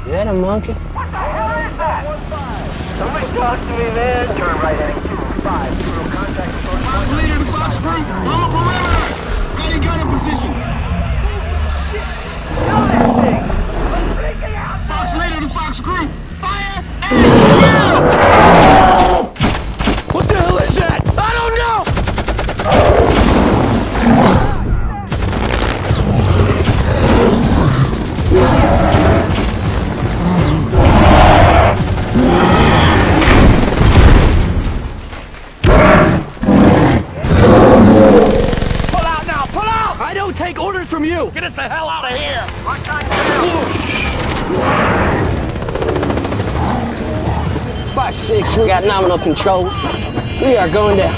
Is that a monkey? What the hell is that? Somebody talk to me, man. Turn right heading 2-5. Zero contact. Fox leader to Fox group. Follow perimeter. Ready gun in position. Fox leader to Fox group. Fire and kill! What the hell is that? I don't know! Pull out now! Pull out! I don't take orders from you! Get us the hell out of here! Right side down! 5-6, we got nominal control. We are going down.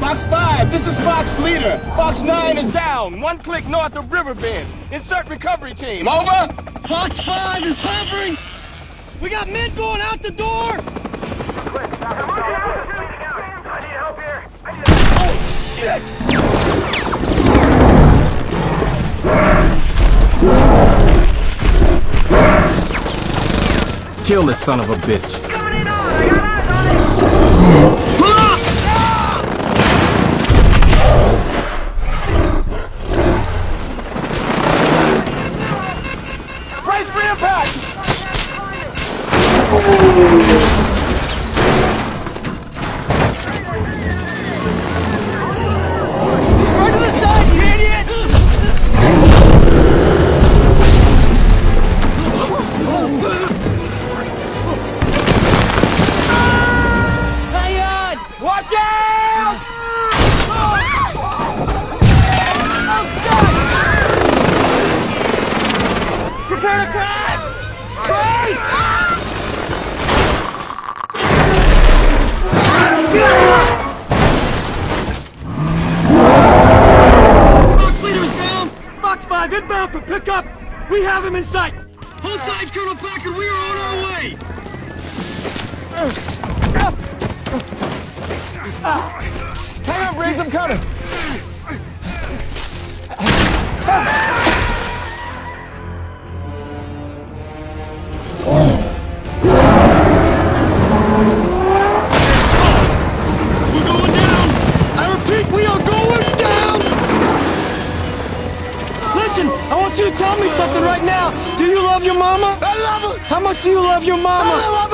Fox 5, this is Fox leader. Fox 9 is down. 1 click north of Riverbend. Insert recovery team. Over. Fox 5 is hovering! We got men going out the door! I need help here. Oh, shit! Kill this son of a bitch. Coming in on. I got eyes on it. Brace for impact. Right to the side, you idiot! Hang on! Watch out! Prepare to crash! Brace! Fox leader is down! Fox 5 inbound for pickup! We have him in sight! Hold tight, Colonel Packard, we are on our way! Hang on, Briggs, I'm coming. We're going down! I repeat, we are going down! Listen, I want you to tell me something right now. Do you love your mama? I love her. How much do you love your mama? I love